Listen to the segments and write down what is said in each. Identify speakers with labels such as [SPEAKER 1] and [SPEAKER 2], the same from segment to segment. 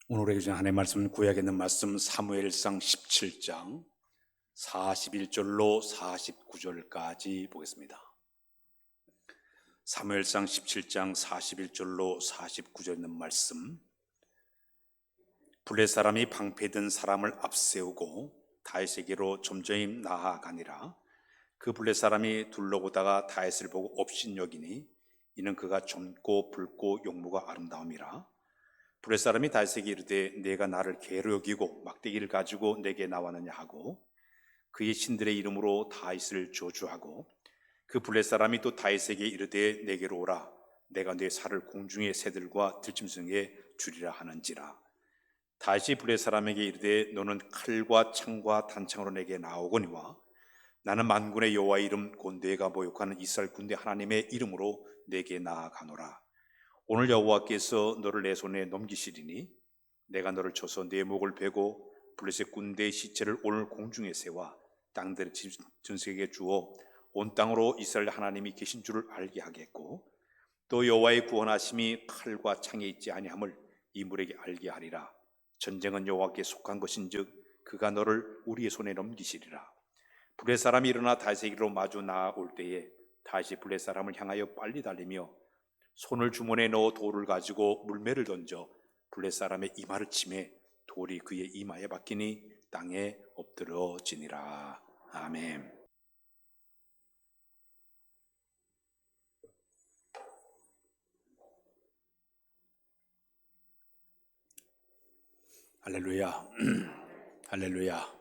[SPEAKER 1] 오늘 우리가 하나님의 말씀, 구약에 있는 말씀 사무엘상 17장 41절로 49절까지 보겠습니다. 사무엘상 17장 41절로 49절 있는 말씀. 블레 사람이 방패든 사람을 앞세우고 다윗에게로 점점 나아가니라. 그 블레 사람이 둘러보다가 다윗을 보고 업신여기니 이는 그가 젊고 붉고 용모가 아름다움이라. 블레 사람이 다윗에게 이르되 내가 나를 개로 여기고 막대기를 가지고 내게 나왔느냐 하고 그의 신들의 이름으로 다윗을 저주하고 그 블레 사람이 또 다윗에게 이르되 내게로 오라 내가 내 살을 공중의 새들과 들짐승에 주리라 하는지라. 다윗이 블레 사람에게 이르되 너는 칼과 창과 단창으로 내게 나오거니와 나는 만군의 여호와의 이름 곧 내가 모욕하는 이스라엘 군대 하나님의 이름으로 내게 나아가노라. 오늘 여호와께서 너를 내 손에 넘기시리니 내가 너를 쳐서 내 목을 베고 블레셋 군대의 시체를 오늘 공중에 세워 땅들의 전세에게 주어 온 땅으로 이스라엘 하나님이 계신 줄을 알게 하겠고 또 여호와의 구원하심이 칼과 창에 있지 아니함을 이물에게 알게 하리라. 전쟁은 여호와께 속한 것인즉 그가 너를 우리의 손에 넘기시리라. 블레 사람이 일어나 다윗에게로 마주 나아올 때에 다윗이 블레 사람을 향하여 빨리 달리며 손을 주머니에 넣어 돌을 가지고 물매를 던져 블레 사람의 이마를 치매 돌이 그의 이마에 박히니 땅에 엎드러지니라. 아멘. 할렐루야. 할렐루야.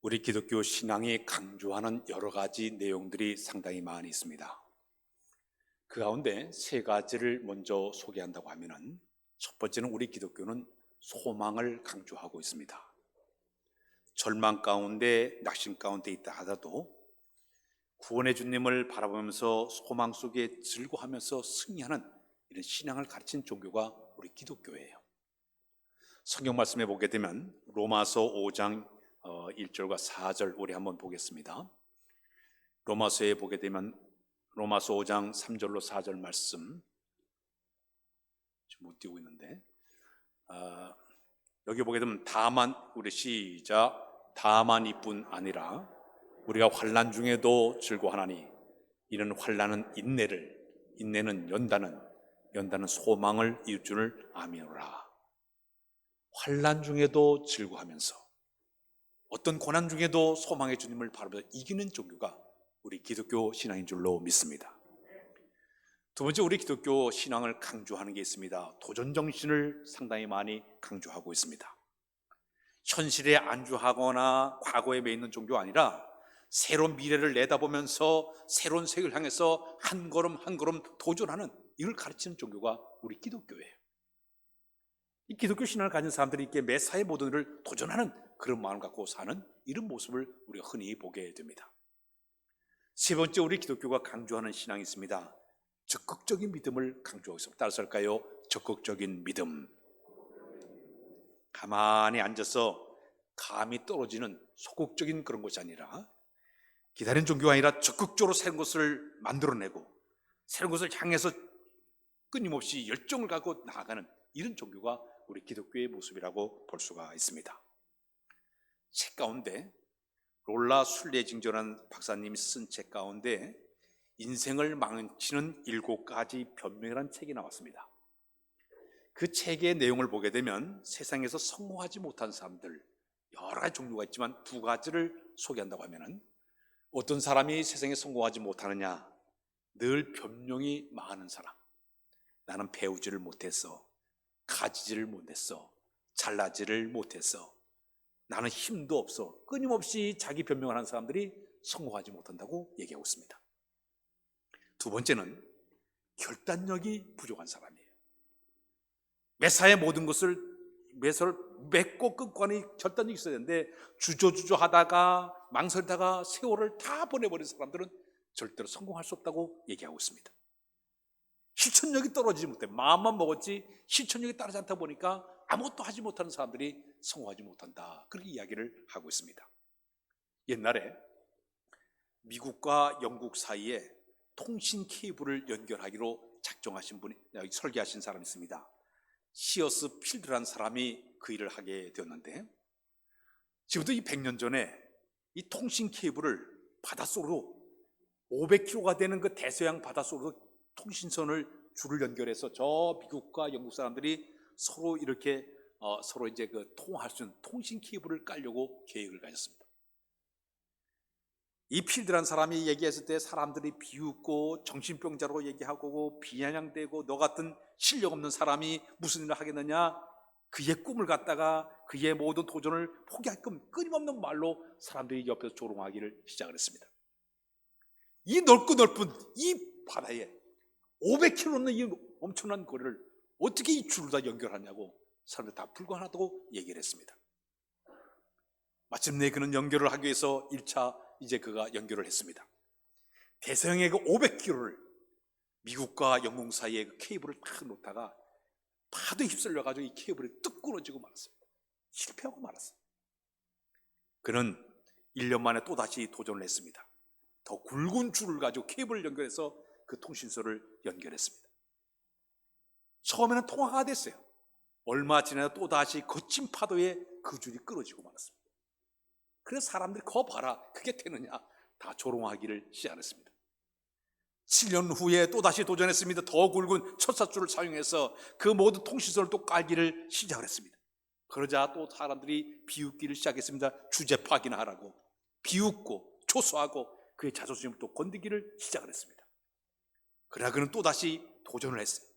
[SPEAKER 1] 우리 기독교 신앙이 강조하는 여러 가지 내용들이 상당히 많이 있습니다. 그 가운데 세 가지를 먼저 소개한다고 하면은 첫 번째는 우리 기독교는 소망을 강조하고 있습니다. 절망 가운데 낙심 가운데 있다 하더라도 구원의 주님을 바라보면서 소망 속에 즐거워하면서 승리하는 이런 신앙을 가르친 종교가 우리 기독교예요. 성경 말씀에 보게 되면 로마서 5장 1절과 4절 우리 한번 보겠습니다. 로마서에 보게 되면 로마서 5장 3절로 4절 말씀 좀 못 띄우고 있는데 여기 보게 되면 다만 우리 시작 다만 이뿐 아니라 우리가 환난 중에도 즐거워하나니 이는 환난은 인내를 인내는 연단은 소망을 이룰 줄을 아미노라. 환난 중에도 즐거워하면서 어떤 고난 중에도 소망의 주님을 바라보며 이기는 종교가 우리 기독교 신앙인 줄로 믿습니다. 두 번째, 우리 기독교 신앙을 강조하는 게 있습니다. 도전 정신을 상당히 많이 강조하고 있습니다. 현실에 안주하거나 과거에 매 있는 종교가 아니라 새로운 미래를 내다보면서 새로운 세계를 향해서 한 걸음 한 걸음 도전하는 이걸 가르치는 종교가 우리 기독교예요. 이 기독교 신앙을 가진 사람들이 이렇게 매사의 모든 일을 도전하는 그런 마음을 갖고 사는 이런 모습을 우리가 흔히 보게 됩니다. 세 번째, 우리 기독교가 강조하는 신앙이 있습니다. 적극적인 믿음을 강조하고 있습니다. 따라서 할까요? 적극적인 믿음. 가만히 앉아서 감이 떨어지는 소극적인 그런 것이 아니라 기다리는 종교가 아니라 적극적으로 새로운 것을 만들어내고 새로운 것을 향해서 끊임없이 열정을 갖고 나아가는 이런 종교가 우리 기독교의 모습이라고 볼 수가 있습니다. 책 가운데 롤라 순례징조라는 박사님이 쓴 책 가운데 인생을 망치는 7가지 변명이라는 책이 나왔습니다. 그 책의 내용을 보게 되면 세상에서 성공하지 못한 사람들 여러 가지 종류가 있지만 2가지를 소개한다고 하면은 어떤 사람이 세상에 성공하지 못하느냐? 늘 변명이 많은 사람. 나는 배우지를 못했어. 가지지를 못했어. 잘나지를 못했어. 나는 힘도 없어. 끊임없이 자기 변명을 하는 사람들이 성공하지 못한다고 얘기하고 있습니다. 두 번째는 결단력이 부족한 사람이에요. 매사의 모든 것을 매사를 맺고 끊고 하는 결단력이 있어야 되는데 주저주저 하다가 망설이다가 세월을 다 보내버린 사람들은 절대로 성공할 수 없다고 얘기하고 있습니다. 실천력이 떨어지지 못해. 마음만 먹었지 실천력이 따르지 않다 보니까 아무것도 하지 못하는 사람들이 성공하지 못한다. 그렇게 이야기를 하고 있습니다. 옛날에 미국과 영국 사이에 통신 케이블을 연결하기로 작정하신 분이 설계하신 사람이 있습니다. 시어스 필드라는 사람이 그 일을 하게 되었는데, 지금부터 이 100년 전에 이 통신 케이블을 바닷속으로 500km가 되는 그 대서양 바닷속으로 통신선을 줄을 연결해서 저 미국과 영국 사람들이 서로 이렇게 서로 이제 그 통화할 수 있는 통신 케이블을 깔려고 계획을 가졌습니다. 이 필드라는 사람이 얘기했을 때 사람들이 비웃고 정신병자로 얘기하고 비아냥대고 너 같은 실력 없는 사람이 무슨 일을 하겠느냐, 그의 꿈을 갖다가 그의 모든 도전을 포기하게끔 끊임없는 말로 사람들이 옆에서 조롱하기를 시작을 했습니다. 이 넓고 넓은 이 바다에 500km는 이 엄청난 거리를 어떻게 이 줄을 다 연결하냐고 사람들이 다 불가능하다고 얘기를 했습니다. 마침내 그는 연결을 하기 위해서 1차 이제 그가 연결을 했습니다. 대서양의 그 500km를 미국과 영국 사이에 그 케이블을 딱 놓다가 파도에 휩쓸려가지고 이 케이블이 뚝 끊어지고 말았습니다. 실패하고 말았어요. 그는 1년 만에 또다시 도전을 했습니다. 더 굵은 줄을 가지고 케이블을 연결해서 그 통신소를 연결했습니다. 처음에는 통화가 됐어요. 얼마 지나서 또다시 거친 파도에 그 줄이 끊어지고 말았습니다. 그래서 사람들이 거 봐라, 그게 되느냐, 다 조롱하기를 시작했습니다. 7년 후에 또다시 도전했습니다. 더 굵은 철사줄을 사용해서 그 모든 통신선을 또 깔기를 시작을 했습니다. 그러자 또 사람들이 비웃기를 시작했습니다. 주제 파기나 하라고 비웃고 조소하고 그의 자존심을 또 건드기를 시작을 했습니다. 그러나 그는 또다시 도전을 했어요.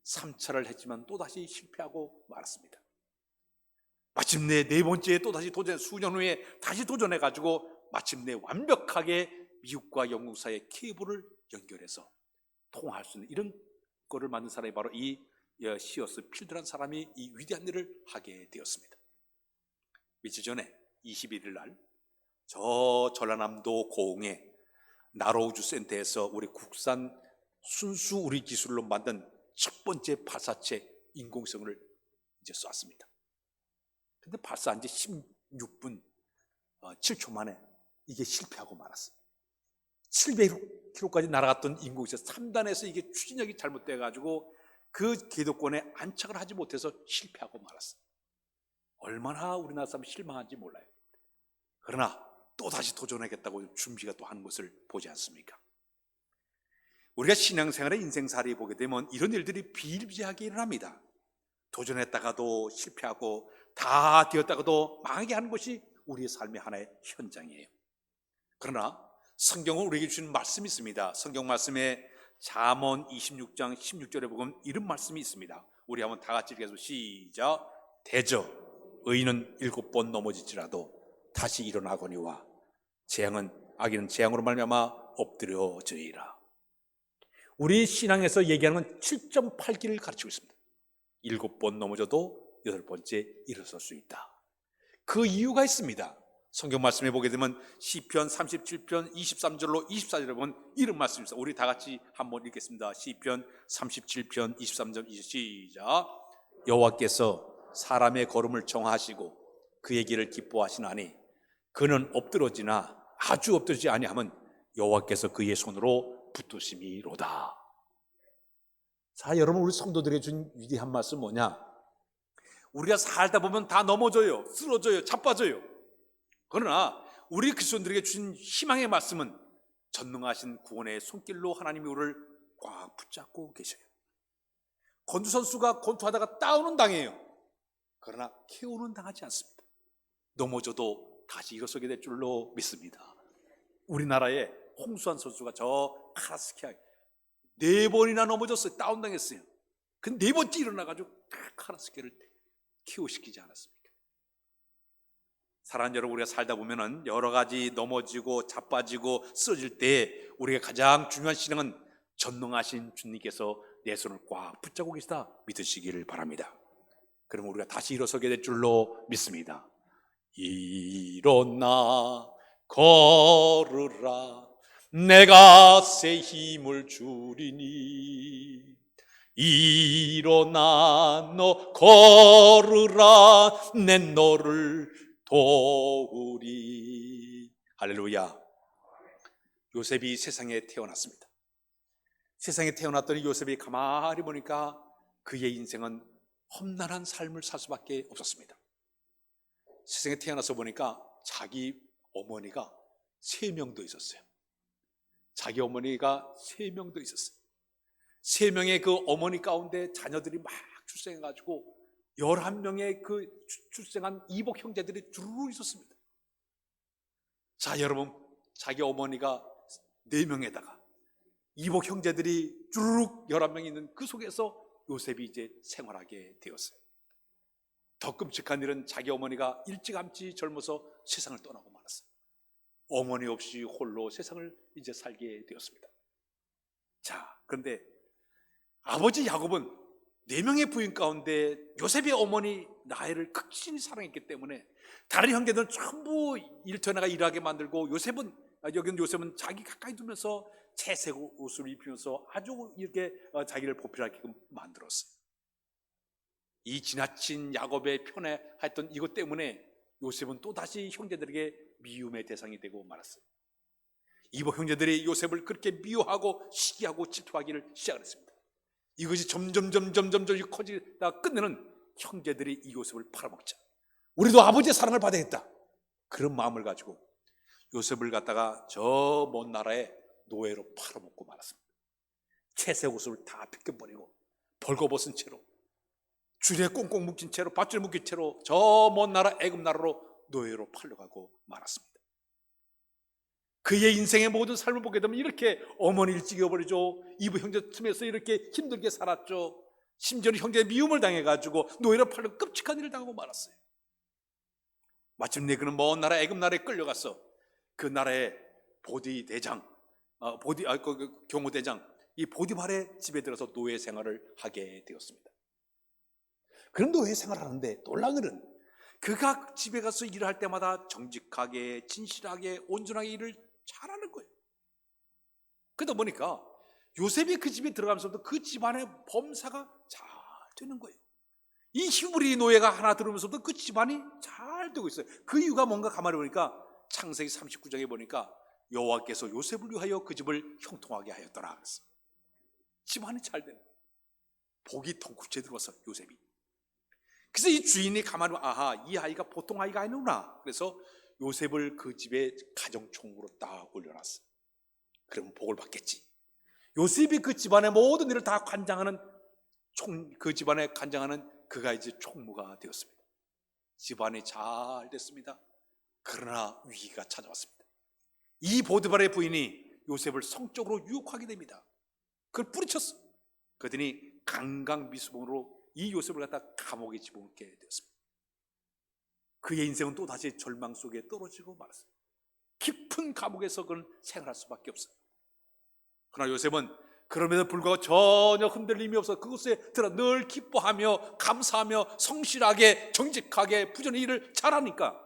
[SPEAKER 1] 3차를 했지만 또다시 실패하고 말았습니다. 마침내 4번째에 또다시 도전, 수년 후에 다시 도전해가지고 마침내 완벽하게 미국과 영국 사이의 케이블을 연결해서 통화할 수 있는 이런 거를 만든 사람이 바로 이 시어스 필드라는 사람이 이 위대한 일을 하게 되었습니다. 며칠 전에 21일 날 저 전라남도 고흥의 나로우주 센터에서 우리 국산 순수 우리 기술로 만든 첫 번째 발사체 인공성을 이제 쐈습니다. 근데 발사한 지 16분 7초 만에 이게 실패하고 말았어요. 700km까지 날아갔던 인공위성 3단에서 이게 추진력이 잘못돼가지고 그 궤도권에 안착을 하지 못해서 실패하고 말았어요. 얼마나 우리나라 사람이 실망한지 몰라요. 그러나 또다시 도전하겠다고 준비가 또 하는 것을 보지 않습니까? 우리가 신앙생활의 인생살이에 보게 되면 이런 일들이 비일비재하게 일어납니다. 도전했다가도 실패하고 다 되었다가도 망하게 하는 것이 우리의 삶의 하나의 현장이에요. 그러나 성경은 우리에게 주신 말씀이 있습니다. 성경 말씀에 잠언 26장 16절에 보면 이런 말씀이 있습니다. 우리 한번 다 같이 읽어서 시작. 대저 의인은 7번 넘어질지라도 다시 일어나거니와 악인은 재앙으로 말미암아 엎드려져이라. 우리 신앙에서 얘기하는 건 7.8기를 가르치고 있습니다. 7번 넘어져도 8번째 일어설 수 있다. 그 이유가 있습니다. 성경 말씀에 보게 되면 시편 37편 23절로 24절에 보면 이런 말씀이 있습니다. 우리 다 같이 한번 읽겠습니다. 시편 37편 23절 시작. 여호와께서 사람의 걸음을 정하시고 그의 길을 기뻐하시나니 그는 엎드러지나 아주 엎드러지지 아니하면 여호와께서 그의 손으로 붙드심이로다. 자, 여러분, 우리 성도들에게 준 위대한 말씀 뭐냐? 우리가 살다 보면 다 넘어져요, 쓰러져요, 자빠져요. 그러나 우리 그리스도인들에게 주신 희망의 말씀은 전능하신 구원의 손길로 하나님이 우리를 꽉 붙잡고 계셔요. 권투 선수가 권투하다가 다운은 당해요. 그러나 KO는 당하지 않습니다. 넘어져도 다시 일어서게 될 줄로 믿습니다. 우리나라의 홍수환 선수가 저 카라스키아 4번이나 넘어졌어요. 다운당했어요. 그 4번째 일어나가지고 카라스키를 KO시키지 않았습니까? 사랑하는 여러분, 우리가 살다 보면은 여러 가지 넘어지고 자빠지고 쓰러질 때 우리가 가장 중요한 신앙은 전능하신 주님께서 내 손을 꽉 붙잡고 계시다 믿으시기를 바랍니다. 그러면 우리가 다시 일어서게 될 줄로 믿습니다. 일어나 걸으라 내가 새 힘을 주리니 일어나 너 걸으라 내 너를 도우리. 할렐루야. 요셉이 세상에 태어났습니다. 세상에 태어났더니 요셉이 가만히 보니까 그의 인생은 험난한 삶을 살 수밖에 없었습니다. 세상에 태어나서 보니까 자기 어머니가 3명도 있었어요. 자기 어머니가 3명도 있었어요. 3명의 그 어머니 가운데 자녀들이 막 출생해가지고 11명의 그 출생한 이복 형제들이 주르륵 있었습니다. 자, 여러분, 자기 어머니가 4명에다가 이복 형제들이 주르륵 11명 있는 그 속에서 요셉이 이제 생활하게 되었어요. 더 끔찍한 일은 자기 어머니가 일찌감치 젊어서 세상을 떠나고 말았어요. 어머니 없이 홀로 세상을 이제 살게 되었습니다. 자, 그런데 아버지 야곱은 4명의 부인 가운데 요셉의 어머니 라헬을 극진히 사랑했기 때문에 다른 형제들은 전부 일터나가 일하게 만들고 여기는 요셉은 자기 가까이 두면서 채색 옷을 입히면서 아주 이렇게 자기를 보필하게끔 만들었어요. 이 지나친 야곱의 편애했던 이것 때문에 요셉은 또다시 형제들에게 미움의 대상이 되고 말았어요. 이복 형제들이 요셉을 그렇게 미워하고 시기하고 질투하기를 시작했습니다. 이것이 점점 커지다 끝내는 형제들이 이 요셉을 팔아먹자. 우리도 아버지의 사랑을 받아야겠다. 그런 마음을 가지고 요셉을 갖다가 저 먼 나라에 노예로 팔아먹고 말았습니다. 채색 옷을 다 벗겨버리고 벌거벗은 채로 줄에 꽁꽁 묶인 채로 밧줄 묶인 채로 저 먼 나라 애굽 나라로 노예로 팔려가고 말았습니다. 그의 인생의 모든 삶을 보게 되면 이렇게 어머니를 죽여버리죠. 이부 형제 틈에서 이렇게 힘들게 살았죠. 심지어는 형제의 미움을 당해가지고 노예로 팔려 끔찍한 일을 당하고 말았어요. 마침내 그는 먼 나라 애굽 나라에 끌려가서 그 나라의 보디 대장, 경호 대장 이 보디발의 집에 들어서 노예 생활을 하게 되었습니다. 그런 노예 생활하는데 놀라운 일은 그가 집에 가서 일을 할 때마다 정직하게 진실하게 온전하게 일을 잘하는 거예요. 그러다 보니까 요셉이 그 집에 들어가면서도 그 집안의 범사가 잘 되는 거예요. 이 히브리 노예가 하나 들어오면서도 그 집안이 잘 되고 있어요. 그 이유가 뭔가 가만히 보니까 창세기 39장에 보니까 여호와께서 요셉을 위하여 그 집을 형통하게 하였더라 그랬어요. 집안이 잘 되는 거예요. 복이 덩굴째 들어와서 요셉이. 그래서 이 주인이 가만히 보면 아하, 이 아이가 보통 아이가 아니구나. 그래서 요셉을 그 집에 가정총무로 딱 올려놨어요. 그러면 복을 받겠지. 요셉이 그 집안의 모든 일을 다 관장하는 그 집안에 관장하는 그가 이제 총무가 되었습니다. 집안이 잘 됐습니다. 그러나 위기가 찾아왔습니다. 이 보디발의 부인이 요셉을 성적으로 유혹하게 됩니다. 그걸 뿌리쳤어. 그러더니 강강미수봉으로 이 요셉을 갖다 감옥에 집어넣게 되었습니다. 그의 인생은 또 다시 절망 속에 떨어지고 말았어요. 깊은 감옥에서 그는 생활할 수밖에 없어요. 그러나 요셉은 그럼에도 불구하고 전혀 흔들림이 없어 그곳에 들어 늘 기뻐하며 감사하며 성실하게 정직하게 부지런히 일을 잘하니까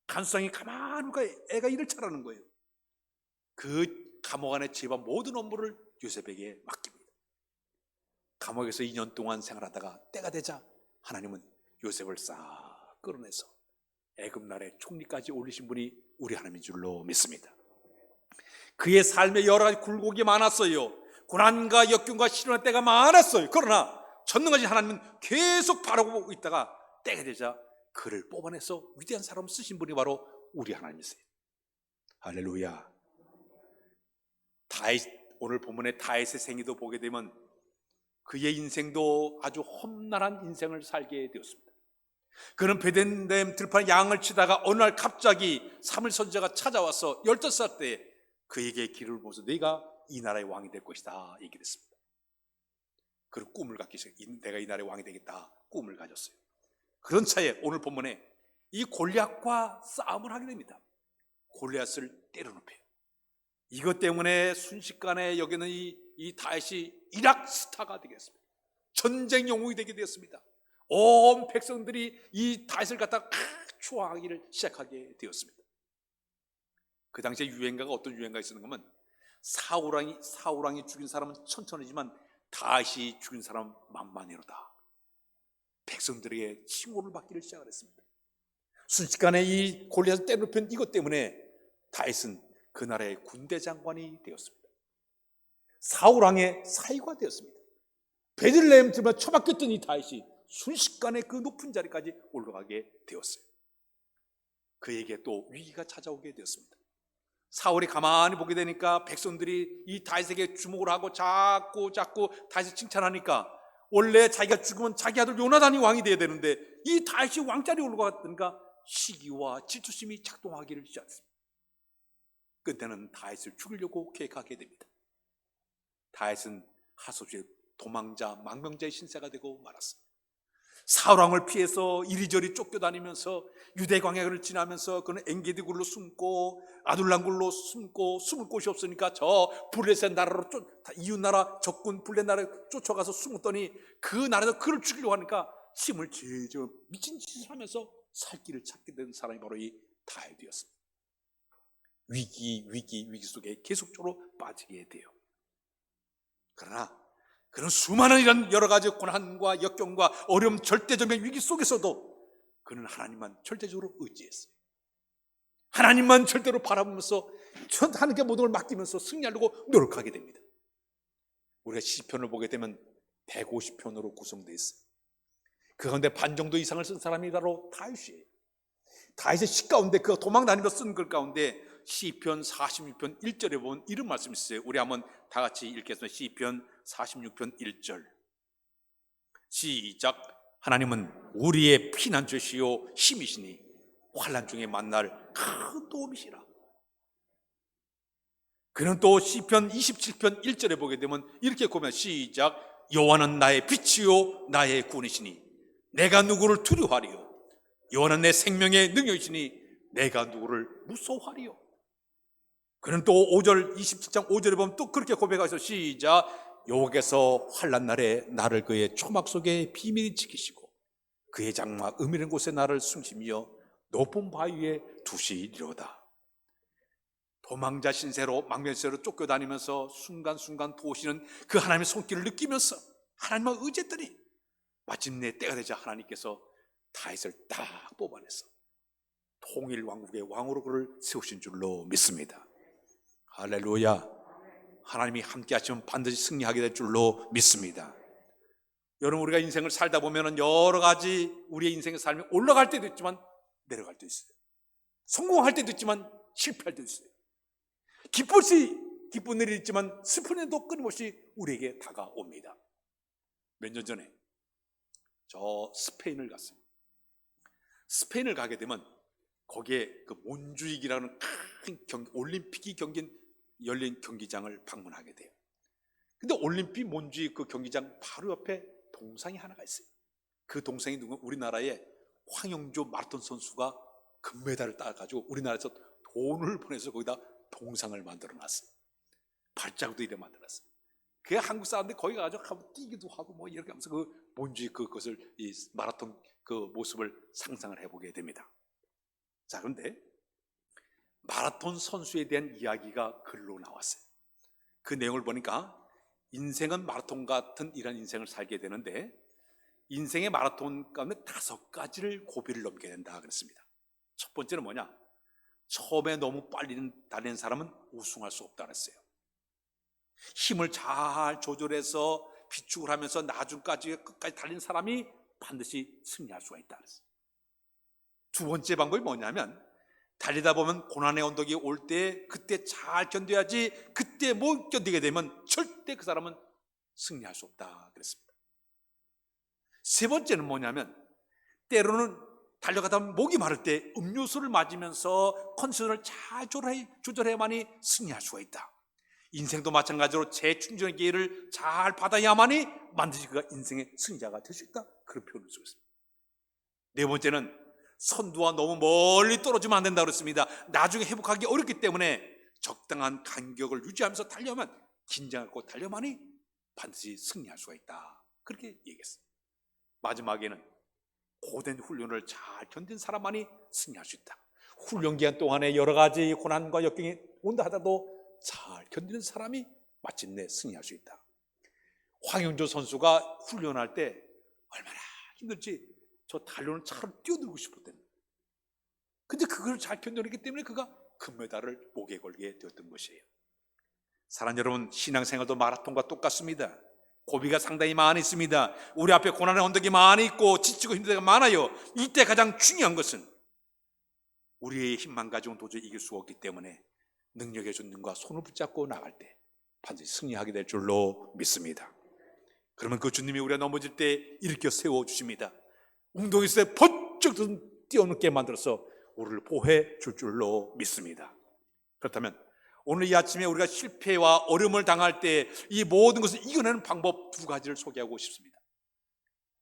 [SPEAKER 1] 간수장이 가만히 애가 일을 잘하는 거예요. 그 감옥 안에 집안 모든 업무를 요셉에게 맡깁니다. 감옥에서 2년 동안 생활하다가 때가 되자 하나님은 요셉을 싹 끌어내서 애굽 나라의 총리까지 올리신 분이 우리 하나님인 줄로 믿습니다. 그의 삶에 여러 가지 굴곡이 많았어요. 고난과 역경과 시련의 때가 많았어요. 그러나 전능하신 하나님은 계속 바라보고 있다가 때가 되자 그를 뽑아내서 위대한 사람 쓰신 분이 바로 우리 하나님이세요. 할렐루야. 오늘 본문의 다윗의 생애도 보게 되면 그의 인생도 아주 험난한 인생을 살게 되었습니다. 그는 베들레헴 들판에 양을 치다가 어느 날 갑자기 사무엘 선지자가 찾아와서 15살 때 그에게 길을 보면서 네가 이 나라의 왕이 될 것이다 얘기를 했습니다. 그런 꿈을 갖기 시작해요. 내가 이 나라의 왕이 되겠다 꿈을 가졌어요. 그런 차에 오늘 본문에 이 골리앗과 싸움을 하게 됩니다. 골리앗을 때려눕혀요. 이것 때문에 순식간에 여기는 이 다윗이 이락 스타가 되겠습니다. 전쟁 영웅이 되게 되었습니다. 온 백성들이 이 다윗을 갖다가 추앙하기를 시작하게 되었습니다. 그 당시에 유행가가 어떤 유행가가 있었는가 하면 사울왕이 죽인 사람은 천천히지만 다윗이 죽인 사람은 만만해로다. 백성들에게 칭호를 받기를 시작했습니다. 순식간에 이 골리앗을 때려눕힌 이것 때문에 다윗은 그 나라의 군대 장관이 되었습니다. 사울왕의 사위가 되었습니다. 베들레헴 들만 처박혔던 이 다윗이 순식간에 그 높은 자리까지 올라가게 되었어요. 그에게 또 위기가 찾아오게 되었습니다. 사울이 가만히 보게 되니까 백성들이 이 다윗에게 주목을 하고 자꾸 다윗을 칭찬하니까, 원래 자기가 죽으면 자기 아들 요나단이 왕이 돼야 되는데 이 다윗이 왕자리에 올라갔으니까 시기와 질투심이 작동하기를 시작했습니다. 그때는 다윗을 죽이려고 계획하게 됩니다. 다윗은 하소주의 도망자, 망명자의 신세가 되고 말았습니다. 사울왕을 피해서 이리저리 쫓겨다니면서 유대 광야를 지나면서 그는 엔게디 굴로 숨고 아둘람 굴로 숨고 숨을 곳이 없으니까 저 블레셋 나라로 이웃 나라 적군 블레셋 나라에 쫓아가서 숨었더니 그 나라에서 그를 죽이려고 하니까 힘을 제저 미친 짓을 하면서 살 길을 찾게 된 사람이 바로 이 다윗이었습니다. 위기 속에 계속적으로 빠지게 돼요. 그러나 그런 수많은 이런 여러 가지 고난과 역경과 어려움, 절대적인 위기 속에서도 그는 하나님만 절대적으로 의지했어요. 하나님만 절대로 바라보면서 하나님께 모든 걸 맡기면서 승리하려고 노력하게 됩니다. 우리가 시편을 보게 되면 150편으로 구성되어 있어요. 그 가운데 반 정도 이상을 쓴 사람이 바로 다윗이에요. 다윗의 시 가운데 그 도망 다니면서 쓴 글 가운데 시편 46편 1절에 보면 이런 말씀이 있어요. 우리 한번 다 같이 읽겠습니다. 시편 46편 1절 시작. 하나님은 우리의 피난처시요 힘이시니 환난 중에 만날 큰 도움이시라. 그는 또 시편 27편 1절에 보게 되면 이렇게 고백합니다. 시작. 여호와는 나의 빛이요 나의 구원이시니 내가 누구를 두려워하리요. 여호와는 내 생명의 능력이시니 내가 누구를 무서워하리요. 그는 또 5절 27장 5절에 보면 또 그렇게 고백하셔서 시작. 여호와께서 환난 날에 나를 그의 초막 속에 비밀히 지키시고 그의 장막 은밀한 곳에 나를 숨기며 높은 바위 위에 두시리로다. 도망자 신세로 망명세로 쫓겨다니면서 순간순간 도우시는 그 하나님의 손길을 느끼면서 하나님을 의지했더니 마침내 때가 되자 하나님께서 다윗을 딱 뽑아내서 통일 왕국의 왕으로 그를 세우신 줄로 믿습니다. 할렐루야. 하나님이 함께 하시면 반드시 승리하게 될 줄로 믿습니다. 여러분, 우리가 인생을 살다 보면 여러 가지 우리의 인생의 삶이 올라갈 때도 있지만 내려갈 때도 있어요. 성공할 때도 있지만 실패할 때도 있어요. 기쁜 일이 있지만 슬픈 일도 끊임없이 우리에게 다가옵니다. 몇 년 전에 저 스페인을 갔어요. 스페인을 가게 되면 거기에 그 몬주익이라는 큰 올림픽이 열린 경기장을 방문하게 돼요. 근데 올림픽 몬주익 그 경기장 바로 옆에 동상이 하나가 있어요. 그 동상이 누구? 우리나라의 황영조 마라톤 선수가 금메달을 따가지고 우리나라에서 돈을 보내서 거기다 동상을 만들어 놨어요. 발자국도 이래 만들어 놨어요. 그 한국 사람들이 거기 가서 뛰기도 하고 뭐 이렇게 하면서 그 몬주익 그것을 이 마라톤 그 모습을 상상을 해보게 됩니다. 자, 그런데 마라톤 선수에 대한 이야기가 글로 나왔어요. 그 내용을 보니까 인생은 마라톤 같은 이런 인생을 살게 되는데 인생의 마라톤 가운데 5가지를 고비를 넘게 된다 그랬습니다. 첫 번째는 뭐냐? 처음에 너무 빨리 달리는 사람은 우승할 수 없다 그랬어요. 힘을 잘 조절해서 비축을 하면서 나중까지 끝까지 달리는 사람이 반드시 승리할 수가 있다 그랬어요. 두 번째 방법이 뭐냐면 달리다 보면 고난의 언덕이 올 때 그때 잘 견뎌야지, 그때 못 견디게 되면 절대 그 사람은 승리할 수 없다 그랬습니다. 세 번째는 뭐냐면 때로는 달려가다 보면 목이 마를 때 음료수를 맞으면서 컨디션을 잘 조절해야만이 승리할 수가 있다. 인생도 마찬가지로 재충전의 기회를 잘 받아야만이 반드시 그가 인생의 승리자가 될 수 있다. 그런 표현을 쓰고 있습니다. 네 번째는 선두와 너무 멀리 떨어지면 안 된다고 그랬습니다. 나중에 회복하기 어렵기 때문에 적당한 간격을 유지하면서 달려면 긴장하고 달려만이 반드시 승리할 수가 있다. 그렇게 얘기했어요. 마지막에는 고된 훈련을 잘 견딘 사람만이 승리할 수 있다. 훈련 기간 동안에 여러 가지 고난과 역경이 온다 하더라도 잘 견디는 사람이 마침내 승리할 수 있다. 황영조 선수가 훈련할 때 얼마나 힘들지 저 달려오는 차를 뛰어들고 싶었대요. 근데 그걸 잘 견뎌냈기 때문에 그가 금메달을 목에 걸게 되었던 것이에요. 사랑하는 여러분, 신앙생활도 마라톤과 똑같습니다. 고비가 상당히 많이 있습니다. 우리 앞에 고난의 언덕이 많이 있고 지치고 힘든 데가 많아요. 이때 가장 중요한 것은 우리의 힘만 가지고는 도저히 이길 수가 없기 때문에 능력의 주님과 손을 붙잡고 나갈 때 반드시 승리하게 될 줄로 믿습니다. 그러면 그 주님이 우리가 넘어질 때 일으켜 세워주십니다. 웅덩이에서 번쩍 뛰어넘게 만들어서 우리를 보호해 줄 줄로 믿습니다. 그렇다면 오늘 이 아침에 우리가 실패와 어려움을 당할 때 이 모든 것을 이겨내는 방법 두 가지를 소개하고 싶습니다.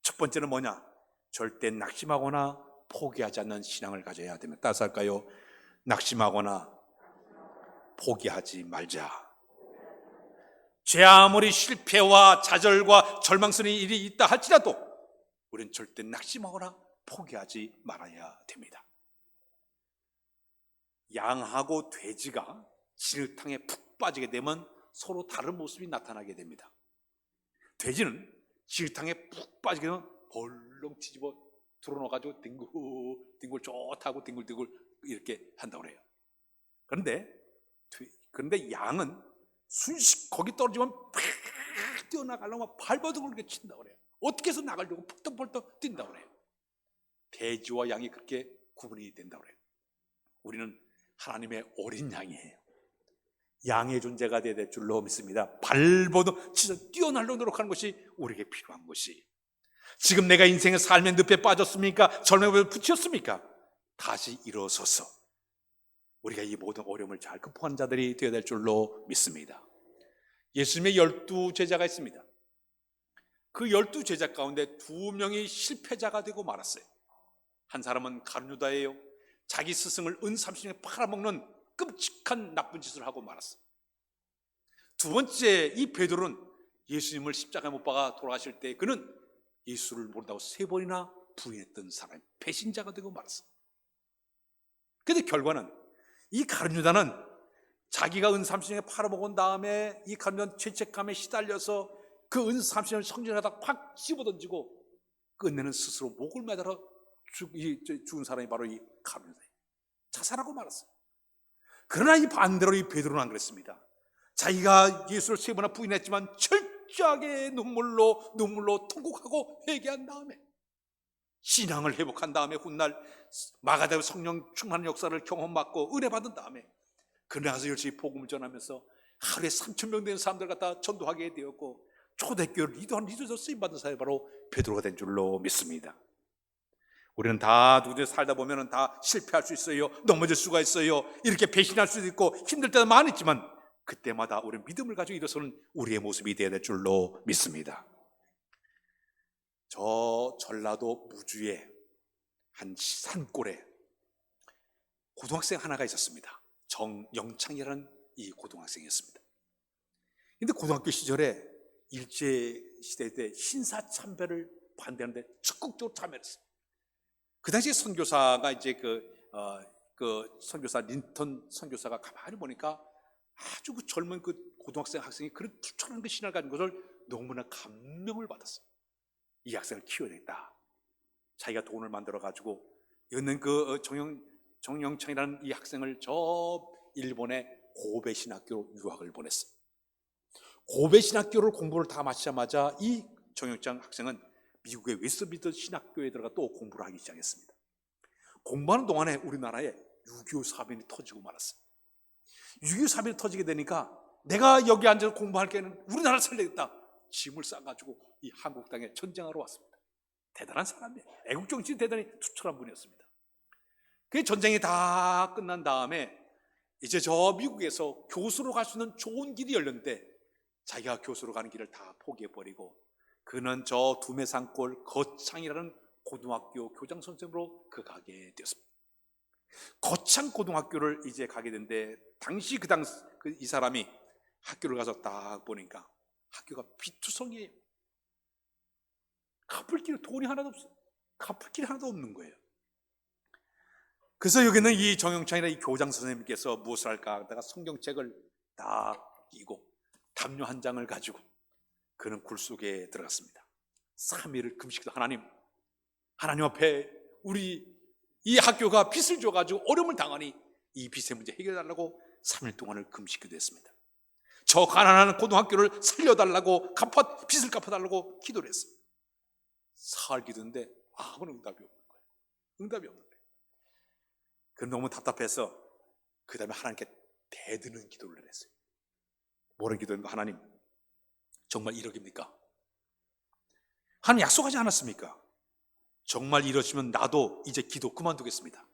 [SPEAKER 1] 첫 번째는 뭐냐? 절대 낙심하거나 포기하지 않는 신앙을 가져야 됩니다. 따라서 할까요? 낙심하거나 포기하지 말자. 죄 아무리 실패와 좌절과 절망스러운 일이 있다 할지라도 우리는 절대 낙심하거나 포기하지 말아야 됩니다. 양하고 돼지가 진흙탕에 푹 빠지게 되면 서로 다른 모습이 나타나게 됩니다. 돼지는 진흙탕에 푹 빠지게 되면 벌렁 뒤집어 들어놓아가지고 뒹굴 좋다고 뒹굴 이렇게 한다고 그래요. 그런데 양은 순식 거기 떨어지면 팍 뛰어나가려고 발버둥을 그렇게 친다고 그래요. 어떻게 해서 나가려고 펄떡펄떡 뛴다고 그래요. 돼지와 양이 그렇게 구분이 된다고 그래요. 우리는 하나님의 어린 양이에요. 양의 존재가 되어야 될 줄로 믿습니다. 발버둥 진짜 뛰어날려 노력하는 것이 우리에게 필요한 것이, 지금 내가 인생의 삶의 늪에 빠졌습니까? 절망에 붙였습니까? 다시 일어서서 우리가 이 모든 어려움을 잘 극복한 자들이 되어야 될 줄로 믿습니다. 예수님의 12제자가 있습니다. 그 12제자 가운데 2명이 실패자가 되고 말았어요. 한 사람은 가룟유다예요. 자기 스승을 은 30냥에 팔아먹는 끔찍한 나쁜 짓을 하고 말았어요. 두 번째, 이 베드로는 예수님을 십자가에 못 박아 돌아가실 때 그는 예수를 모른다고 3번이나 부인했던 사람, 배신자가 되고 말았어요. 그런데 결과는 이 가룟유다는 자기가 은 30냥에 팔아먹은 다음에 이 가룟유다는 죄책감에 시달려서 그 은 30냥을 성전에다 팍 씹어던지고 끝내는 스스로 목을 매달아 죽은 사람이 바로 이 가룟유다예요. 자살하고 말았어요. 그러나 이 반대로 이 베드로는 안 그랬습니다. 자기가 예수를 3번이나 부인했지만 철저하게 눈물로 통곡하고 회개한 다음에 신앙을 회복한 다음에 훗날 마가다의 성령 충만한 역사를 경험받고 은혜 받은 다음에 그네 가서 열심히 복음을 전하면서 하루에 3,000명 되는 사람들 갖다 전도하게 되었고 초대교회를 리더로 쓰임받은 사람이 바로 베드로가 된 줄로 믿습니다. 우리는 다 누구들 살다 보면 다 실패할 수 있어요. 넘어질 수가 있어요. 이렇게 배신할 수도 있고 힘들 때도 많이 있지만 그때마다 우리는 믿음을 가지고 일어서는 우리의 모습이 되어야 될 줄로 믿습니다. 저 전라도 무주의 한 산골에 고등학생 하나가 있었습니다. 정영창이라는 이 고등학생이었습니다. 그런데 고등학교 시절에 일제시대 때 신사참배를 반대하는데 적극적으로 참여했어요. 그 당시에 선교사가 이제 그 선교사 린턴 선교사가 가만히 보니까 아주 그 젊은 그 고등학생 학생이 그런 투철한 그 신앙을 가진 것을 너무나 감명을 받았어요. 이 학생을 키워야겠다. 자기가 돈을 만들어 가지고 있는 그 정영창이라는 이 학생을 저 일본의 고베 신학교로 유학을 보냈어요. 고베 신학교를 공부를 다 마치자마자 이 정영창 학생은 미국의 웨스트민스터 신학교에 들어가 또 공부를 하기 시작했습니다. 공부하는 동안에 우리나라에 6.25 사변이 터지고 말았어요. 6.25 사변이 터지게 되니까 내가 여기 앉아서 공부할 게는 우리나라를 살려야겠다. 짐을 싸가지고 이 한국 땅에 전쟁하러 왔습니다. 대단한 사람이에요. 애국정신이 대단히 투철한 분이었습니다. 그 전쟁이 다 끝난 다음에 이제 저 미국에서 교수로 갈 수 있는 좋은 길이 열렸는데 자기가 교수로 가는 길을 다 포기해버리고 그는 저 두메산골 거창이라는 고등학교 교장 선생으로 가게 되었습니다. 거창 고등학교를 이제 가게 됐는데 당시 이 사람이 학교를 가서 딱 보니까 학교가 비투성이에요. 갚을 길이 돈이 하나도 없어요. 갚을 길이 하나도 없는 거예요. 그래서 여기는 이 정영창이라는 이 교장 선생님께서 무엇을 할까 하다가 성경책을 딱 끼고 담요 한 장을 가지고 그는 굴 속에 들어갔습니다. 3일을 금식해서 하나님 앞에 우리 이 학교가 빚을 줘가지고 어려움을 당하니 이 빚의 문제 해결해달라고 3일 동안을 금식기도 했습니다. 저 가난한 고등학교를 살려달라고 빚을 갚아달라고 기도를 했어요. 사흘 기도했는데 아무런 응답이 없는 거예요. 응답이 없는 거예요. 그럼 너무 답답해서 그 다음에 하나님께 대드는 기도를 했어요. 뭐를 기도했는가? 하나님, 정말 1억입니까? 하나님 약속하지 않았습니까? 정말 이러시면 나도 이제 기도 그만두겠습니다.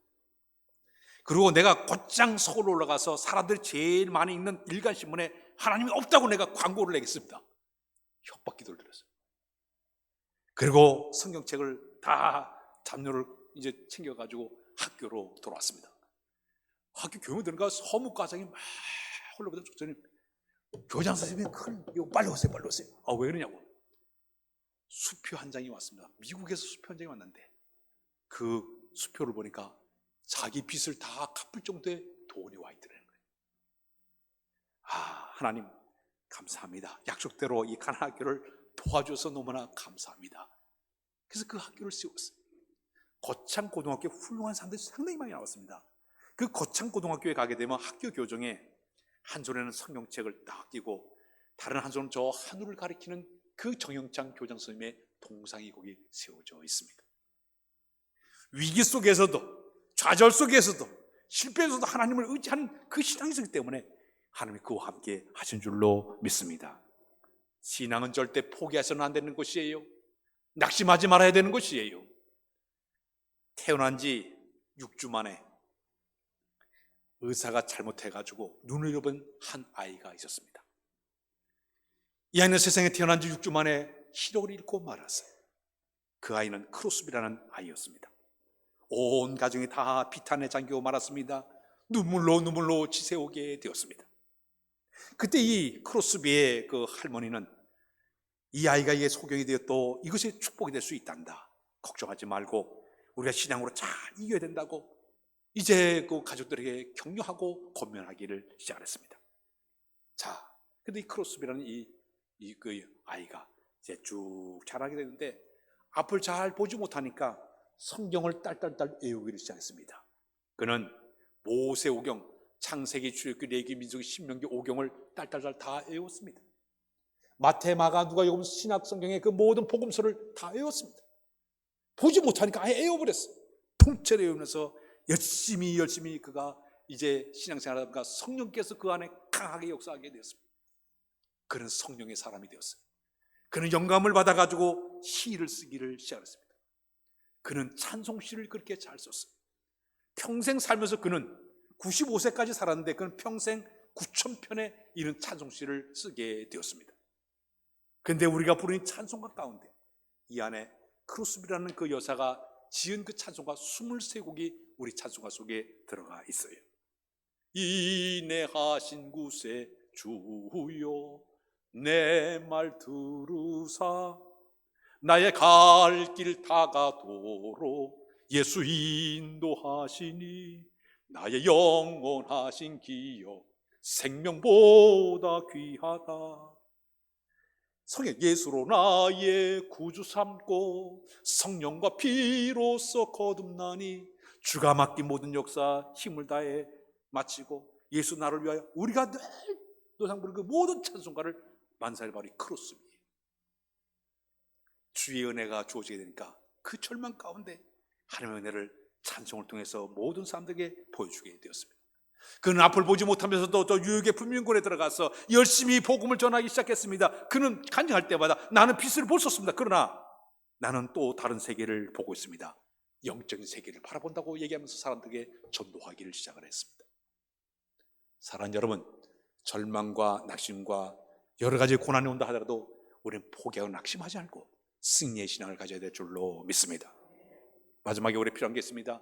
[SPEAKER 1] 그리고 내가 곧장 서울로 올라가서 사람들이 제일 많이 읽는 일간신문에 하나님이 없다고 내가 광고를 내겠습니다. 협박 기도를 드렸어요. 그리고 성경책을 다 잡료를 이제 챙겨가지고 학교로 돌아왔습니다. 학교 교무 들어가 서무과장이 막 홀로보다 족전이 교장 선생님이 이거 빨리 오세요, 빨리 오세요. 아, 왜 그러냐고. 수표 한 장이 왔습니다. 미국에서 수표 한 장이 왔는데 그 수표를 보니까 자기 빚을 다 갚을 정도의 돈이 와 있더라는 거예요. 아, 하나님 감사합니다. 약속대로 이 가난 학교를 도와줘서 너무나 감사합니다. 그래서 그 학교를 세웠어요. 거창고등학교 훌륭한 사람들이 상당히 많이 나왔습니다. 그 거창고등학교에 가게 되면 학교 교정에 한 손에는 성경책을 딱 끼고 다른 한 손은 저 하늘을 가리키는 그 정영창 교장 선생님의 동상이 거기 세워져 있습니다. 위기 속에서도 좌절 속에서도 실패에서도 하나님을 의지하는 그 신앙이 있기 때문에 하나님이 그와 함께 하신 줄로 믿습니다. 신앙은 절대 포기해서는 안 되는 것이에요. 낙심하지 말아야 되는 것이에요. 태어난 지 6주 만에 의사가 잘못해가지고 눈을 잃어본 한 아이가 있었습니다. 이 아이는 세상에 태어난 지 6주 만에 시력을 잃고 말았어요. 그 아이는 크로스비라는 아이였습니다. 온 가정이 다 비탄에 잠기고 말았습니다. 눈물로 지새우게 되었습니다. 그때 이 크로스비의 그 할머니는 이 아이가 이게 소경이 되었도 이것이 축복이 될 수 있단다. 걱정하지 말고 우리가 신앙으로 잘 이겨야 된다고 이제 그 가족들에게 격려하고 권면하기를 시작했습니다. 자, 근데 이 크로스비라는 그 아이가 이제 쭉 자라게 되는데 앞을 잘 보지 못하니까 성경을 딸딸딸 외우기를 시작했습니다. 그는 모세오경, 창세기, 출애굽기, 레위기, 민수기, 신명기, 오경을 딸딸딸 다 외웠습니다. 마태, 마가, 누가복음, 신약 성경의 그 모든 복음서를 다 외웠습니다. 보지 못하니까 아예 외워버렸어요. 통째로 외우면서 열심히 그가 이제 신앙생활하다가 성령께서 그 안에 강하게 역사하게 되었습니다. 그는 성령의 사람이 되었어요. 그는 영감을 받아가지고 시를 쓰기를 시작했습니다. 그는 찬송시를 그렇게 잘 썼어요. 평생 살면서 그는 95세까지 살았는데 그는 평생 9,000편에 이른 찬송시를 쓰게 되었습니다. 그런데 우리가 부르는 찬송가 가운데 이 안에 크루스비라는 그 여사가 지은 그 찬송가 23곡이 우리 찬송가 속에 들어가 있어요. 인내하신 구세 주여 내 말 들으사 나의 갈 길 다가도록 예수 인도하시니 나의 영원하신 기억 생명보다 귀하다. 성령 예수로 나의 구주 삼고 성령과 피로써 거듭나니 주가 맡긴 모든 역사 힘을 다해 마치고 예수 나를 위하여 우리가 늘 노상 부르는 그 모든 찬송가를 만사를 바리 크로스비 주의 은혜가 주어지게 되니까 그 절망 가운데 하나님의 은혜를 찬송을 통해서 모든 사람들에게 보여주게 되었습니다. 그는 앞을 보지 못하면서도 또 유역의 분민군에 들어가서 열심히 복음을 전하기 시작했습니다. 그는 간증할 때마다 나는 빛을 볼 수 없습니다. 그러나 나는 또 다른 세계를 보고 있습니다. 영적인 세계를 바라본다고 얘기하면서 사람들에게 전도하기를 시작을 했습니다. 사랑하는 여러분, 절망과 낙심과 여러 가지 고난이 온다 하더라도 우리는 포기하고 낙심하지 않고 승리의 신앙을 가져야 될 줄로 믿습니다. 마지막에 우리 필요한 게 있습니다.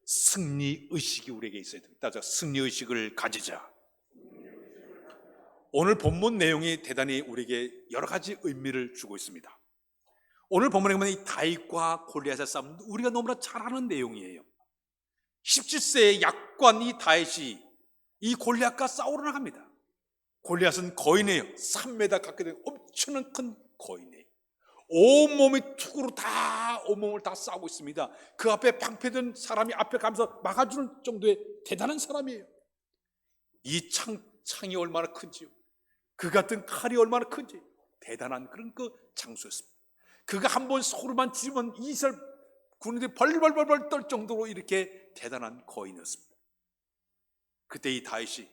[SPEAKER 1] 승리의식이 우리에게 있어야 됩니다. 따라서 승리의식을 가지자. 오늘 본문 내용이 대단히 우리에게 여러 가지 의미를 주고 있습니다. 오늘 본문에 보면 이 다윗과 골리앗의 싸움, 우리가 너무나 잘 아는 내용이에요. 17세의 약관 이 다윗이 이 골리앗과 싸우러 나갑니다. 골리앗은 거인이에요. 3m 가까이 되는 엄청난 큰 거인이에요. 온몸이 투구로 다 온몸을 다 싸우고 있습니다. 그 앞에 방패든 사람이 앞에 가면서 막아주는 정도의 대단한 사람이에요. 이 창이 얼마나 큰지요. 그 같은 칼이 얼마나 큰지 대단한 그런 그 장소였습니다. 그가 한번 소리만 지르면 이스라엘 군인들이 벌벌벌벌 떨 정도로 이렇게 대단한 거인이었습니다. 그때 이 다윗이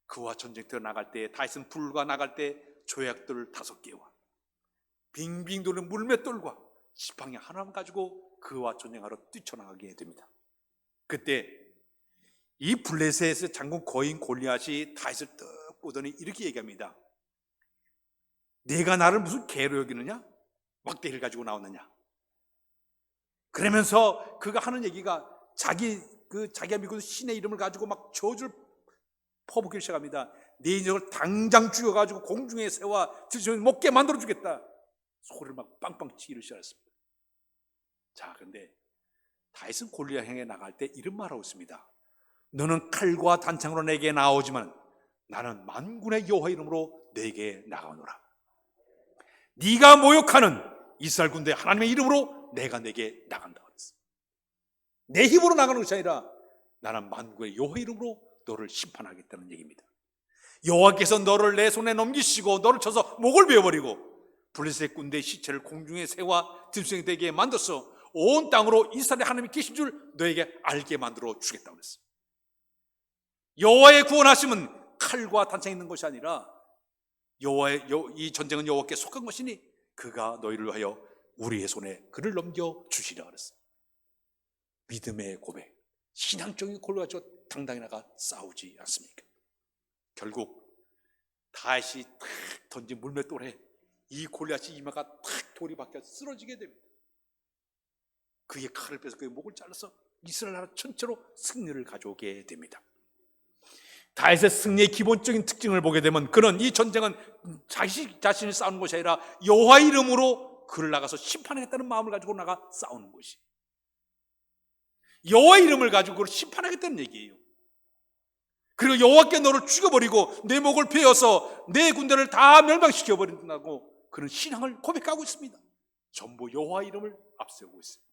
[SPEAKER 1] 그와 전쟁터에 나갈 때, 다윗은 불과 나갈 때 조약돌 5개와 빙빙 도는 물맷돌과 지팡이 하나만 가지고 그와 전쟁하러 뛰쳐나가게 됩니다. 그때 이 블레셋의 장군 거인 골리앗이 다윗을 떡 보더니 이렇게 얘기합니다. 내가 나를 무슨 개로 여기느냐? 막대기를 가지고 나왔느냐? 그러면서 그가 하는 얘기가 자기가 믿고 신의 이름을 가지고 막 저주를 퍼붓기 시작합니다. 네 녀석을 당장 죽여가지고 공중에 세워 들숨에 먹게 만들어 주겠다. 소리를 막 빵빵 치기를 시작했습니다. 자, 그런데 다윗은 골리앗 향해 나갈 때 이런 말하고 있습니다. 너는 칼과 단창으로 내게 나오지만 나는 만군의 여호와 이름으로 내게 나가노라. 네가 모욕하는 이스라엘 군대 하나님의 이름으로 내가 내게 나간다 그랬어. 내 힘으로 나가는 것이 아니라 나는 만군의 여호와 이름으로 너를 심판하겠다는 얘기입니다. 여호와께서 너를 내 손에 넘기시고 너를 쳐서 목을 베어버리고 블레셋 군대의 시체를 공중에 세워 들숨되게 만들어서 온 땅으로 이스라엘 하나님이 계신 줄 너에게 알게 만들어 주겠다고 그랬어요. 여호와의 구원하심은 칼과 단창이 있는 것이 아니라 이 전쟁은 여호와께 속한 것이니 그가 너희를 위하여 우리의 손에 그를 넘겨 주시라 그랬어요. 믿음의 고백, 신앙적인 고백을 가지고 당당히 나가 싸우지 않습니까? 결국 다윗이 탁 던진 물맷돌에 이 골리앗이 이마가 탁 돌이 박혀 쓰러지게 됩니다. 그의 칼을 빼서 그의 목을 잘라서 이스라엘 나라 전체로 승리를 가져오게 됩니다. 다윗의 승리의 기본적인 특징을 보게 되면 그는 이 전쟁은 자신이 싸우는 것이 아니라 여호와 이름으로 그를 나가서 심판하겠다는 마음을 가지고 나가 싸우는 것이, 여호와 이름을 가지고 그를 심판하겠다는 얘기예요. 그리고 여호와께 너를 죽여버리고 내 목을 베어서 내 군대를 다 멸망시켜버린다고 그는 신앙을 고백하고 있습니다. 전부 여호와 이름을 앞세우고 있습니다.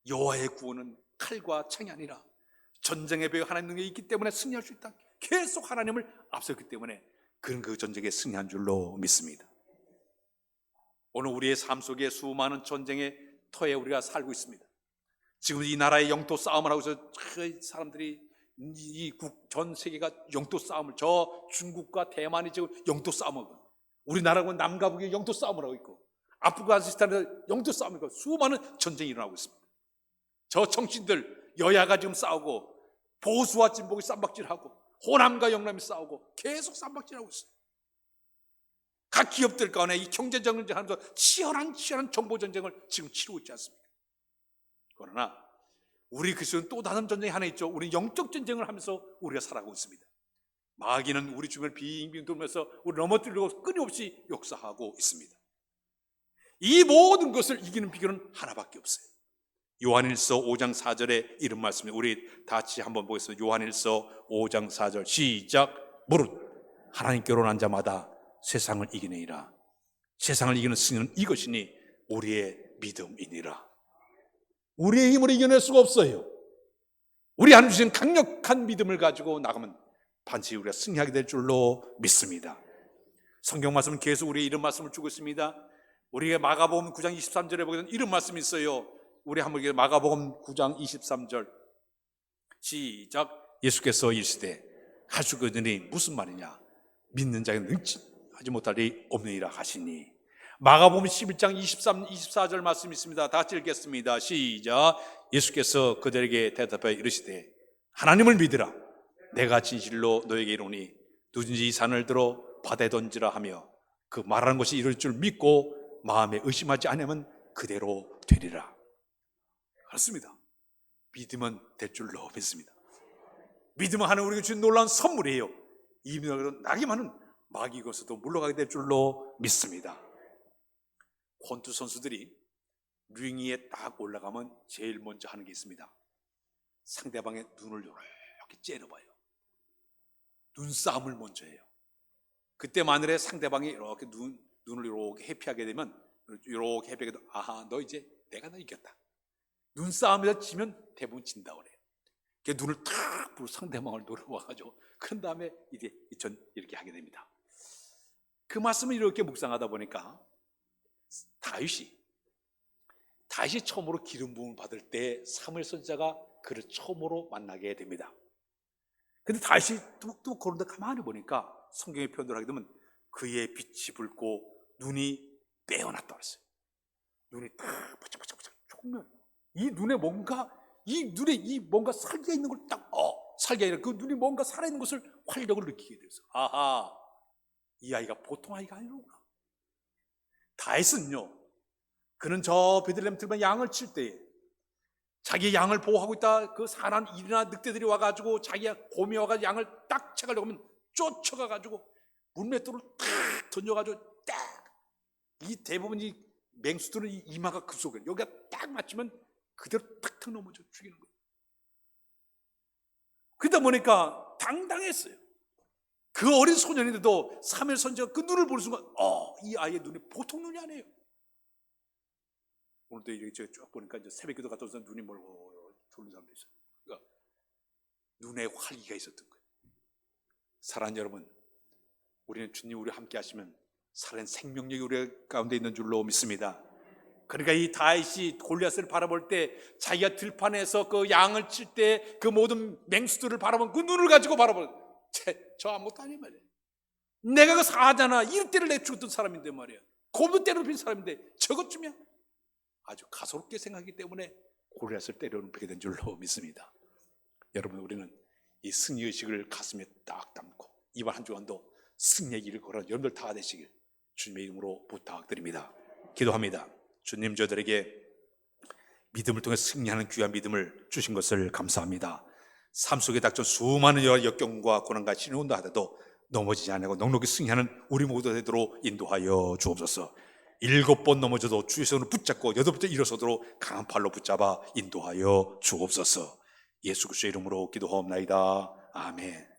[SPEAKER 1] 여호와의 구원은 칼과 창이 아니라 전쟁의 배에 하나님 능력이 있기 때문에 승리할 수 있다. 계속 하나님을 앞세웠기 때문에 그는 그 전쟁에 승리한 줄로 믿습니다. 오늘 우리의 삶 속에 수많은 전쟁의 터에 우리가 살고 있습니다. 지금 이 나라의 영토 싸움을 하고 있어서 사람들이 전 세계가 영토 싸움을, 저 중국과 대만이 지금 영토 싸움을 하고, 우리나라는 남과 북이 영토 싸움을 하고 있고, 아프가니스탄에 영토 싸움을 하고, 수많은 전쟁이 일어나고 있습니다. 저 청신들 여야가 지금 싸우고, 보수와 진보가 쌈박질하고, 호남과 영남이 싸우고 계속 쌈박질하고 있어요. 각 기업들 간에 이 경제전쟁을 하면서 치열한 정보 전쟁을 지금 치르고 있지 않습니까? 그러나 우리 그리스도는 또 다른 전쟁이 하나 있죠. 우리 영적 전쟁을 하면서 우리가 살아가고 있습니다. 마귀는 우리 주변을 빙빙 돌면서 우리 넘어뜨리려고 끊임없이 역사하고 있습니다. 이 모든 것을 이기는 비결은 하나밖에 없어요. 요한일서 5장 4절에 이런 말씀입니다. 우리 다 같이 한번 보겠습니다. 요한일서 5장 4절 시작. 무릇 하나님께로 난 자마다 세상을 이기느니라. 세상을 이기는 승리는 이것이니 우리의 믿음이니라. 우리의 힘으로 이겨낼 수가 없어요. 우리 하나님 주신 강력한 믿음을 가지고 나가면 반드시 우리가 승리하게 될 줄로 믿습니다. 성경 말씀은 계속 우리의 이런 말씀을 주고 있습니다. 우리가 마가복음 9장 23절에 보게 되면 이런 말씀이 있어요. 우리 한번 읽어요. 마가복음 9장 23절 시작. 예수께서 이르시되 할 수 있느니 무슨 말이냐? 믿는 자에게 능치 하지 못할 일이 없느니라 하시니. 마가복음 11장 23, 24절 말씀이 있습니다. 다 같이 읽겠습니다. 시작. 예수께서 그들에게 대답하여 이르시되 하나님을 믿으라. 내가 진실로 너에게 이르노니 누구든지 이 산을 들어 바다에 던지라 하며 그 말하는 것이 이룰 줄 믿고 마음에 의심하지 않으면 그대로 되리라. 그렇습니다. 믿으면 될 줄로 믿습니다. 믿으면 하나님 우리에게 주신 놀라운 선물이에요. 이 믿음으로 나기만은 마귀 것에도 물러가게 될 줄로 믿습니다. 권투 선수들이 링 위에 딱 올라가면 제일 먼저 하는 게 있습니다. 상대방의 눈을 이렇게 째려봐요. 눈싸움을 먼저 해요. 그때 만일에 상대방이 이렇게 눈을 이렇게 회피하게 되면, 이렇게 회피하게 되면 아하, 너 이제 내가 너 이겼다. 눈싸움에서 지면 대부분 진다고 그래요. 그 눈을 탁 부르고 상대방을 노려와가지고 그런 다음에 이제 전 이렇게 하게 됩니다. 그 말씀을 이렇게 묵상하다 보니까 다윗이 처음으로 기름 부음을 받을 때 사무엘 선지자가 그를 처음으로 만나게 됩니다. 근데 다윗이 뚝뚝 거는데 가만히 보니까 성경의 표현을 하게 되면 그의 빛이 붉고 눈이 빼어났다고 그랬어요. 눈이 딱 바짝바짝바짝 조금만 이 눈에 뭔가 살기가 있는 걸 딱 살기가 아니라 그 눈이 뭔가 살아있는 것을 활력을 느끼게 돼서 아하, 이 아이가 보통 아이가 아니로구나. 다윗은요, 그는 저 베들레헴 들만 양을 칠 때에 자기 양을 보호하고 있다 그 사난 이리나 늑대들이 와가지고 자기가 곰이 와가지고 양을 딱 채가려고 하면 쫓아가가지고 문맷돌을 딱 던져가지고 딱 이 대부분 이 맹수들은 이 이마가 급속해 여기가 딱 맞추면 그대로 탁탁 넘어져 죽이는 거예요. 그러다 보니까 당당했어요. 그 어린 소년인데도 사무엘 선지자가 그 눈을 보는 순간 이 아이의 눈이 보통 눈이 아니에요. 오늘도 이렇게 쭉 보니까 이제 새벽기도 갔다 오면서 눈이 멀고 졸는 사람도 있어요. 그러니까 눈에 활기가 있었던 거예요. 사랑하는 여러분, 우리는 주님 우리 함께 하시면 살아있는 생명력이 우리 가운데 있는 줄로 믿습니다. 그러니까 이 다윗이 골리앗을 바라볼 때 자기가 들판에서 그 양을 칠 때 그 모든 맹수들을 바라본 그 눈을 가지고 바라보는 저 아무것도 아니 말이야. 내가 그 사자나 이때를 내 죽었던 사람인데 말이야. 곰도 때려눕힌 사람인데 저것쯤이야. 아주 가소롭게 생각하기 때문에 골리앗을 때려눕히게 된 줄로 믿습니다. 여러분, 우리는 이 승리의식을 가슴에 딱 담고 이번 한 주간도 승리의 길을 걸어 여러분들 다 되시길 주님의 이름으로 부탁드립니다. 기도합니다. 주님, 저들에게 믿음을 통해 승리하는 귀한 믿음을 주신 것을 감사합니다. 삶 속에 닥쳐 수많은 역경과 고난과 신용도 하더라도 넘어지지 않고 넉넉히 승리하는 우리 모두 되도록 인도하여 주옵소서. 7번 넘어져도 주의 손을 붙잡고 8번째 일어서도록 강한 팔로 붙잡아 인도하여 주옵소서. 예수 그리스도의 이름으로 기도하옵나이다. 아멘.